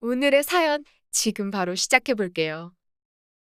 오늘의 사연 지금 바로 시작해 볼게요.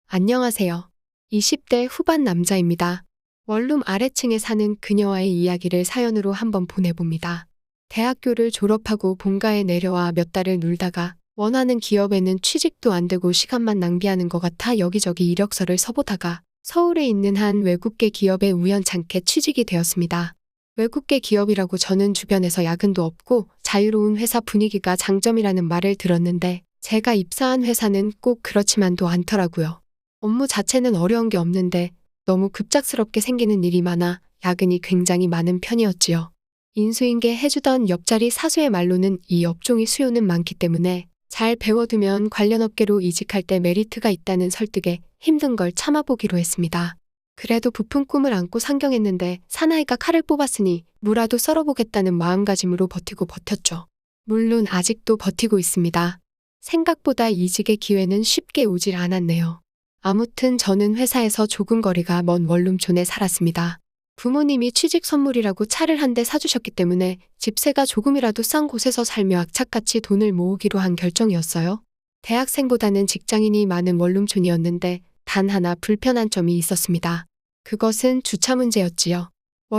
안녕하세요. 20대 후반 남자입니다. 원룸 아래층에 사는 그녀와의 이야기를 사연으로 한번 보내봅니다. 대학교를 졸업하고 본가에 내려와 몇 달을 놀다가 원하는 기업에는 취직도 안 되고 시간만 낭비하는 것 같아 여기저기 이력서를 써보다가 서울에 있는 한 외국계 기업에 우연찮게 취직이 되었습니다. 외국계 기업이라고 저는 주변에서 야근도 없고 자유로운 회사 분위기가 장점이라는 말을 들었는데 제가 입사한 회사는 꼭 그렇지만도 않더라고요. 업무 자체는 어려운 게 없는데 너무 급작스럽게 생기는 일이 많아 야근이 굉장히 많은 편이었지요. 인수인계 해주던 옆자리 사수의 말로는 이 업종이 수요는 많기 때문에 잘 배워두면 관련 업계로 이직할 때 메리트가 있다는 설득에 힘든 걸 참아보기로 했습니다. 그래도 부푼 꿈을 안고 상경했는데 사나이가 칼을 뽑았으니 무라도 썰어보겠다는 마음가짐으로 버티고 버텼죠. 물론 아직도 버티고 있습니다. 생각보다 이직의 기회는 쉽게 오질 않았네요. 아무튼 저는 회사에서 조금 거리가 먼 원룸촌에 살았습니다. 부모님이 취직 선물이라고 차를 한 대 사주셨기 때문에 집세가 조금이라도 싼 곳에서 살며 악착같이 돈을 모으기로 한 결정이었어요. 대학생보다는 직장인이 많은 원룸촌이었는데 단 하나 불편한 점이 있었습니다. 그것은 주차 문제였지요.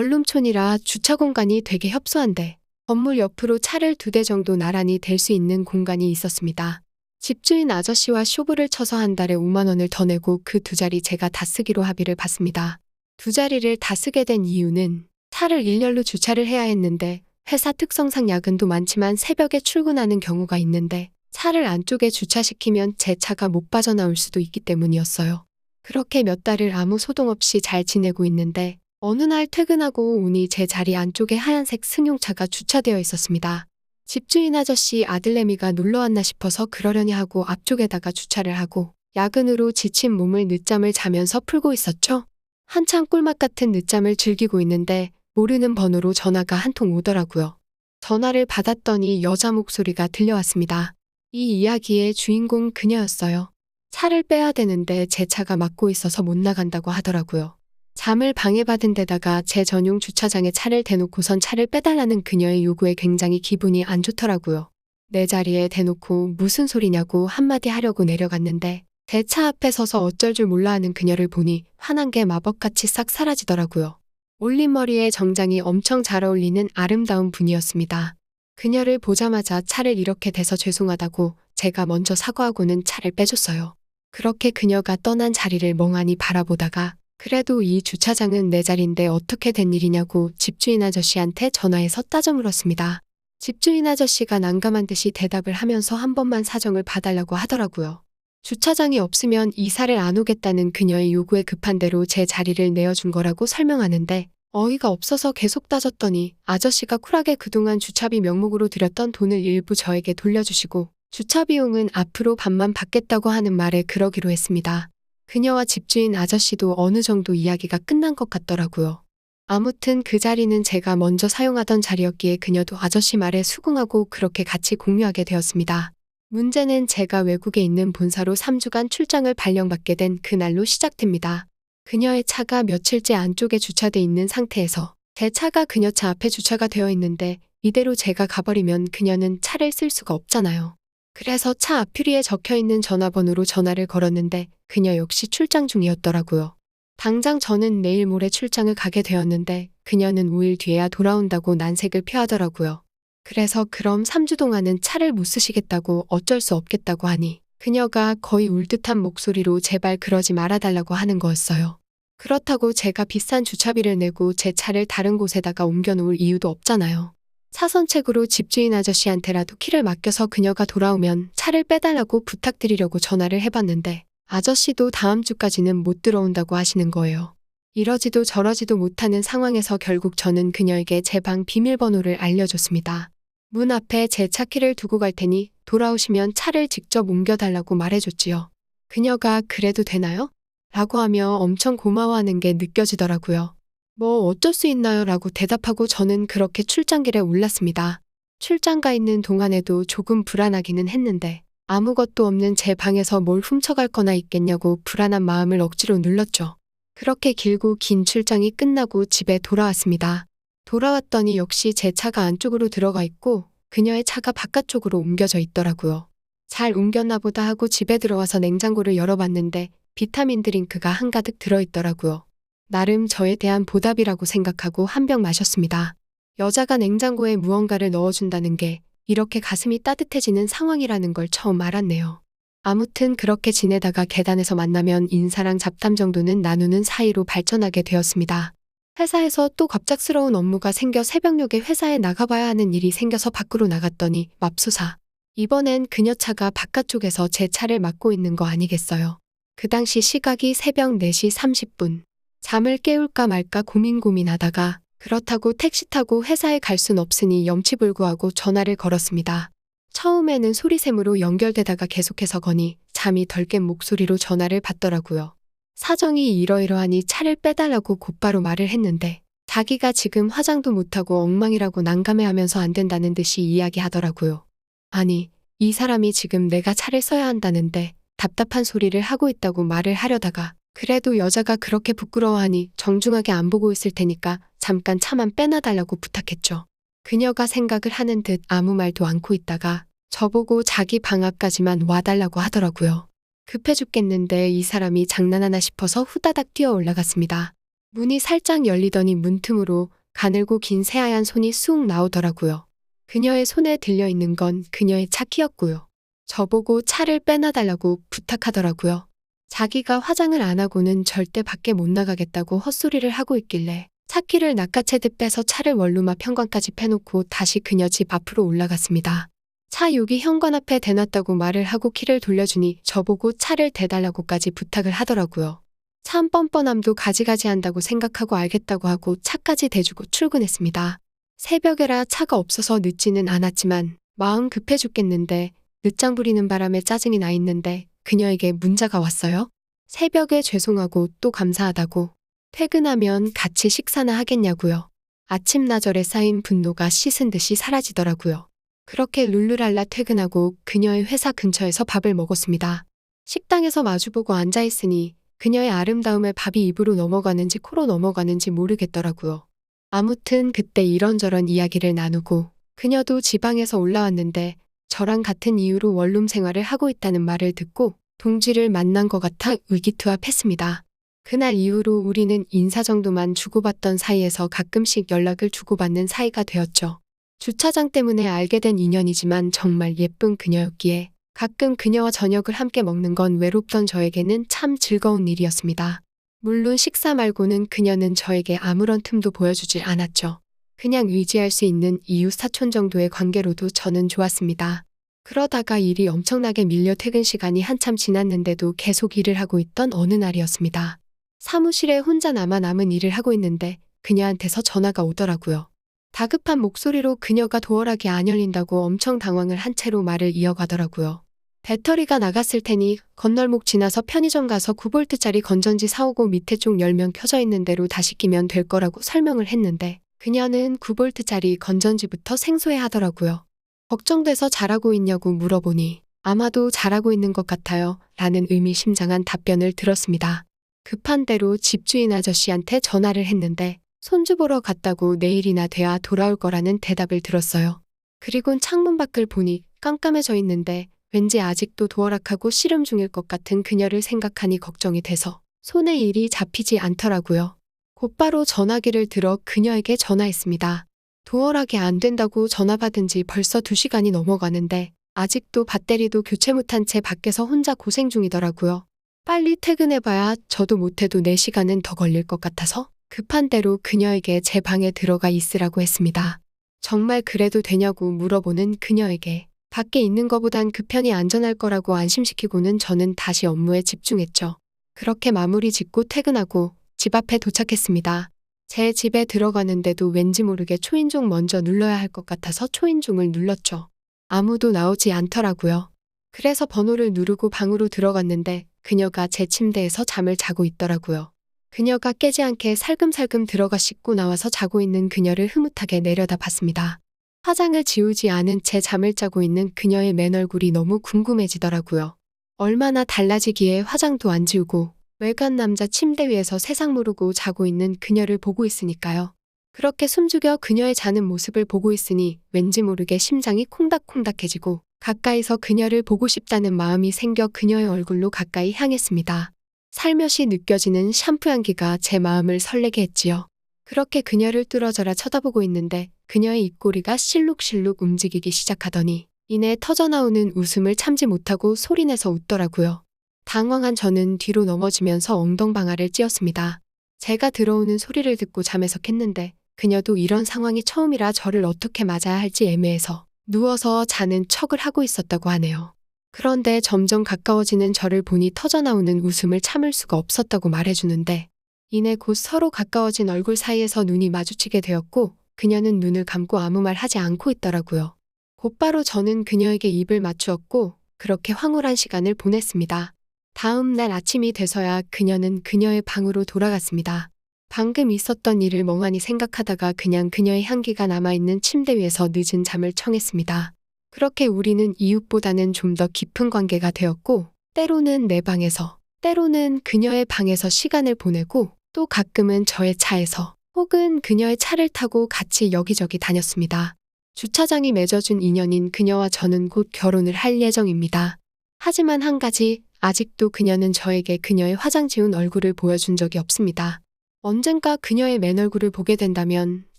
원룸촌이라 주차 공간이 되게 협소한데 건물 옆으로 차를 2대 정도 나란히 댈 수 있는 공간이 있었습니다. 집주인 아저씨와 쇼부를 쳐서 한 달에 5만 원을 더 내고 그 2자리 제가 다 쓰기로 합의를 봤습니다. 2자리를 다 쓰게 된 이유는 차를 일렬로 주차를 해야 했는데 회사 특성상 야근도 많지만 새벽에 출근하는 경우가 있는데 차를 안쪽에 주차시키면 제 차가 못 빠져나올 수도 있기 때문이었어요. 그렇게 몇 달을 아무 소동 없이 잘 지내고 있는데 어느 날 퇴근하고 오니 제 자리 안쪽에 하얀색 승용차가 주차되어 있었습니다. 집주인 아저씨 아들내미가 놀러왔나 싶어서 그러려니 하고 앞쪽에다가 주차를 하고 야근으로 지친 몸을 늦잠을 자면서 풀고 있었죠. 한참 꿀맛 같은 늦잠을 즐기고 있는데 모르는 번호로 전화가 한 통 오더라고요. 전화를 받았더니 여자 목소리가 들려왔습니다. 이 이야기의 주인공 그녀였어요. 차를 빼야 되는데 제 차가 막고 있어서 못 나간다고 하더라고요. 잠을 방해받은 데다가 제 전용 주차장에 차를 대놓고선 차를 빼달라는 그녀의 요구에 굉장히 기분이 안 좋더라고요. 내 자리에 대놓고 무슨 소리냐고 한마디 하려고 내려갔는데 제 차 앞에 서서 어쩔 줄 몰라 하는 그녀를 보니 화난 게 마법같이 싹 사라지더라고요. 올린 머리에 정장이 엄청 잘 어울리는 아름다운 분이었습니다. 그녀를 보자마자 차를 이렇게 대서 죄송하다고 제가 먼저 사과하고는 차를 빼줬어요. 그렇게 그녀가 떠난 자리를 멍하니 바라보다가 그래도 이 주차장은 내 자리인데 어떻게 된 일이냐고 집주인 아저씨한테 전화해서 따져 물었습니다. 집주인 아저씨가 난감한 듯이 대답을 하면서 한 번만 사정을 봐달라고 하더라고요. 주차장이 없으면 이사를 안 오겠다는 그녀의 요구에 급한 대로 제 자리를 내어준 거라고 설명하는데 어이가 없어서 계속 따졌더니 아저씨가 쿨하게 그동안 주차비 명목으로 들였던 돈을 일부 저에게 돌려주시고 주차 비용은 앞으로 반만 받겠다고 하는 말에 그러기로 했습니다. 그녀와 집주인 아저씨도 어느 정도 이야기가 끝난 것 같더라고요. 아무튼 그 자리는 제가 먼저 사용하던 자리였기에 그녀도 아저씨 말에 수긍하고 그렇게 같이 공유하게 되었습니다. 문제는 제가 외국에 있는 본사로 3주간 출장을 발령받게 된 그날로 시작됩니다. 그녀의 차가 며칠째 안쪽에 주차돼 있는 상태에서 제 차가 그녀 차 앞에 주차가 되어 있는데 이대로 제가 가버리면 그녀는 차를 쓸 수가 없잖아요. 그래서 차 앞유리에 적혀있는 전화번호로 전화를 걸었는데 그녀 역시 출장 중이었더라고요. 당장 저는 내일 모레 출장을 가게 되었는데 그녀는 5일 뒤에야 돌아온다고 난색을 표하더라고요. 그래서 그럼 3주 동안은 차를 못 쓰시겠다고 어쩔 수 없겠다고 하니 그녀가 거의 울 듯한 목소리로 제발 그러지 말아달라고 하는 거였어요. 그렇다고 제가 비싼 주차비를 내고 제 차를 다른 곳에다가 옮겨놓을 이유도 없잖아요. 차선책으로 집주인 아저씨한테라도 키를 맡겨서 그녀가 돌아오면 차를 빼달라고 부탁드리려고 전화를 해봤는데 아저씨도 다음 주까지는 못 들어온다고 하시는 거예요. 이러지도 저러지도 못하는 상황에서 결국 저는 그녀에게 제 방 비밀번호를 알려줬습니다. 문 앞에 제 차 키를 두고 갈 테니 돌아오시면 차를 직접 옮겨달라고 말해줬지요. 그녀가 그래도 되나요? 라고 하며 엄청 고마워하는 게 느껴지더라고요. 뭐 어쩔 수 있나요? 라고 대답하고 저는 그렇게 출장길에 올랐습니다. 출장 가 있는 동안에도 조금 불안하기는 했는데 아무것도 없는 제 방에서 뭘 훔쳐갈 거나 있겠냐고 불안한 마음을 억지로 눌렀죠. 그렇게 길고 긴 출장이 끝나고 집에 돌아왔습니다. 돌아왔더니 역시 제 차가 안쪽으로 들어가 있고 그녀의 차가 바깥쪽으로 옮겨져 있더라고요. 잘 옮겼나 보다 하고 집에 들어와서 냉장고를 열어봤는데 비타민 드링크가 한가득 들어있더라고요. 나름 저에 대한 보답이라고 생각하고 한 병 마셨습니다. 여자가 냉장고에 무언가를 넣어준다는 게 이렇게 가슴이 따뜻해지는 상황이라는 걸 처음 알았네요. 아무튼 그렇게 지내다가 계단에서 만나면 인사랑 잡담 정도는 나누는 사이로 발전하게 되었습니다. 회사에서 또 갑작스러운 업무가 생겨 새벽녘에 회사에 나가봐야 하는 일이 생겨서 밖으로 나갔더니 맙소사. 이번엔 그녀 차가 바깥쪽에서 제 차를 막고 있는 거 아니겠어요. 그 당시 시각이 새벽 4시 30분. 잠을 깨울까 말까 고민하다가 그렇다고 택시 타고 회사에 갈 순 없으니 염치불구하고 전화를 걸었습니다. 처음에는 소리샘으로 연결되다가 계속해서 거니 잠이 덜 깬 목소리로 전화를 받더라고요. 사정이 이러이러하니 차를 빼달라고 곧바로 말을 했는데 자기가 지금 화장도 못하고 엉망이라고 난감해하면서 안 된다는 듯이 이야기하더라고요. 아니, 이 사람이 지금 내가 차를 써야 한다는데 답답한 소리를 하고 있다고 말을 하려다가 그래도 여자가 그렇게 부끄러워하니 정중하게 안 보고 있을 테니까 잠깐 차만 빼놔달라고 부탁했죠. 그녀가 생각을 하는 듯 아무 말도 않고 있다가 저보고 자기 방 앞까지만 와달라고 하더라고요. 급해 죽겠는데 이 사람이 장난하나 싶어서 후다닥 뛰어 올라갔습니다. 문이 살짝 열리더니 문틈으로 가늘고 긴 새하얀 손이 쑥 나오더라고요. 그녀의 손에 들려있는 건 그녀의 차 키였고요. 저보고 차를 빼놔달라고 부탁하더라고요. 자기가 화장을 안 하고는 절대 밖에 못 나가겠다고 헛소리를 하고 있길래 차키를 낚아채듯 빼서 차를 원룸 앞 현관까지 패놓고 다시 그녀 집 앞으로 올라갔습니다. 차 여기 현관 앞에 대놨다고 말을 하고 키를 돌려주니 저보고 차를 대달라고까지 부탁을 하더라고요. 참 뻔뻔함도 가지가지 한다고 생각하고 알겠다고 하고 차까지 대주고 출근했습니다. 새벽에라 차가 없어서 늦지는 않았지만 마음 급해 죽겠는데 늦장 부리는 바람에 짜증이 나 있는데 그녀에게 문자가 왔어요. 새벽에 죄송하고 또 감사하다고. 퇴근하면 같이 식사나 하겠냐고요. 아침나절에 쌓인 분노가 씻은 듯이 사라지더라고요. 그렇게 룰루랄라 퇴근하고 그녀의 회사 근처에서 밥을 먹었습니다. 식당에서 마주보고 앉아있으니 그녀의 아름다움에 밥이 입으로 넘어가는지 코로 넘어가는지 모르겠더라고요. 아무튼 그때 이런저런 이야기를 나누고 그녀도 지방에서 올라왔는데 저랑 같은 이유로 원룸 생활을 하고 있다는 말을 듣고 동지를 만난 것 같아 의기투합했습니다. 그날 이후로 우리는 인사 정도만 주고받던 사이에서 가끔씩 연락을 주고받는 사이가 되었죠. 주차장 때문에 알게 된 인연이지만 정말 예쁜 그녀였기에 가끔 그녀와 저녁을 함께 먹는 건 외롭던 저에게는 참 즐거운 일이었습니다. 물론 식사 말고는 그녀는 저에게 아무런 틈도 보여주질 않았죠. 그냥 의지할 수 있는 이웃 사촌 정도의 관계로도 저는 좋았습니다. 그러다가 일이 엄청나게 밀려 퇴근 시간이 한참 지났는데도 계속 일을 하고 있던 어느 날이었습니다. 사무실에 혼자 남은 일을 하고 있는데 그녀한테서 전화가 오더라고요. 다급한 목소리로 그녀가 도어락이 안 열린다고 엄청 당황을 한 채로 말을 이어가더라고요. 배터리가 나갔을 테니 건널목 지나서 편의점 가서 9V짜리 건전지 사오고 밑에 쪽 열면 켜져 있는 대로 다시 끼면 될 거라고 설명을 했는데 그녀는 9V짜리 건전지부터 생소해 하더라고요. 걱정돼서 잘하고 있냐고 물어보니 아마도 잘하고 있는 것 같아요 라는 의미심장한 답변을 들었습니다. 급한 대로 집주인 아저씨한테 전화를 했는데 손주 보러 갔다고 내일이나 돼야 돌아올 거라는 대답을 들었어요. 그리곤 창문 밖을 보니 깜깜해져 있는데 왠지 아직도 도어락하고 씨름 중일 것 같은 그녀를 생각하니 걱정이 돼서 손에 일이 잡히지 않더라고요. 곧바로 전화기를 들어 그녀에게 전화했습니다. 도어락이 안 된다고 전화 받은 지 벌써 2시간이 넘어가는데 아직도 배터리도 교체 못한 채 밖에서 혼자 고생 중이더라고요. 빨리 퇴근해봐야 저도 못해도 4시간은 더 걸릴 것 같아서 급한 대로 그녀에게 제 방에 들어가 있으라고 했습니다. 정말 그래도 되냐고 물어보는 그녀에게 밖에 있는 거보단 그 편이 안전할 거라고 안심시키고는 저는 다시 업무에 집중했죠. 그렇게 마무리 짓고 퇴근하고 집 앞에 도착했습니다. 제 집에 들어가는데도 왠지 모르게 초인종 먼저 눌러야 할 것 같아서 초인종을 눌렀죠. 아무도 나오지 않더라고요. 그래서 번호를 누르고 방으로 들어갔는데 그녀가 제 침대에서 잠을 자고 있더라고요. 그녀가 깨지 않게 살금살금 들어가 씻고 나와서 자고 있는 그녀를 흐뭇하게 내려다봤습니다. 화장을 지우지 않은 채 잠을 자고 있는 그녀의 맨얼굴이 너무 궁금해지더라고요. 얼마나 달라지기에 화장도 안 지우고 외간 남자 침대 위에서 세상 모르고 자고 있는 그녀를 보고 있으니까요. 그렇게 숨죽여 그녀의 자는 모습을 보고 있으니 왠지 모르게 심장이 콩닥콩닥해지고 가까이서 그녀를 보고 싶다는 마음이 생겨 그녀의 얼굴로 가까이 향했습니다. 살며시 느껴지는 샴푸 향기가 제 마음을 설레게 했지요. 그렇게 그녀를 뚫어져라 쳐다보고 있는데 그녀의 입꼬리가 실룩실룩 움직이기 시작하더니 이내 터져나오는 웃음을 참지 못하고 소리내서 웃더라고요. 당황한 저는 뒤로 넘어지면서 엉덩방아를 찧었습니다. 제가 들어오는 소리를 듣고 잠에서 깼는데 그녀도 이런 상황이 처음이라 저를 어떻게 맞아야 할지 애매해서 누워서 자는 척을 하고 있었다고 하네요. 그런데 점점 가까워지는 저를 보니 터져나오는 웃음을 참을 수가 없었다고 말해주는데 이내 곧 서로 가까워진 얼굴 사이에서 눈이 마주치게 되었고 그녀는 눈을 감고 아무 말 하지 않고 있더라고요. 곧바로 저는 그녀에게 입을 맞추었고 그렇게 황홀한 시간을 보냈습니다. 다음 날 아침이 돼서야 그녀는 그녀의 방으로 돌아갔습니다. 방금 있었던 일을 멍하니 생각하다가 그냥 그녀의 향기가 남아있는 침대 위에서 늦은 잠을 청했습니다. 그렇게 우리는 이웃보다는 좀 더 깊은 관계가 되었고 때로는 내 방에서, 때로는 그녀의 방에서 시간을 보내고 또 가끔은 저의 차에서 혹은 그녀의 차를 타고 같이 여기저기 다녔습니다. 주차장이 맺어준 인연인 그녀와 저는 곧 결혼을 할 예정입니다. 하지만 한 가지, 아직도 그녀는 저에게 그녀의 화장 지운 얼굴을 보여준 적이 없습니다. 언젠가 그녀의 맨 얼굴을 보게 된다면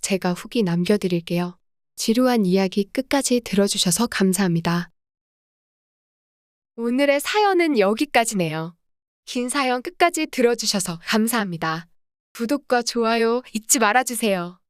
제가 후기 남겨드릴게요. 지루한 이야기 끝까지 들어주셔서 감사합니다. 오늘의 사연은 여기까지네요. 긴 사연 끝까지 들어주셔서 감사합니다. 구독과 좋아요 잊지 말아주세요.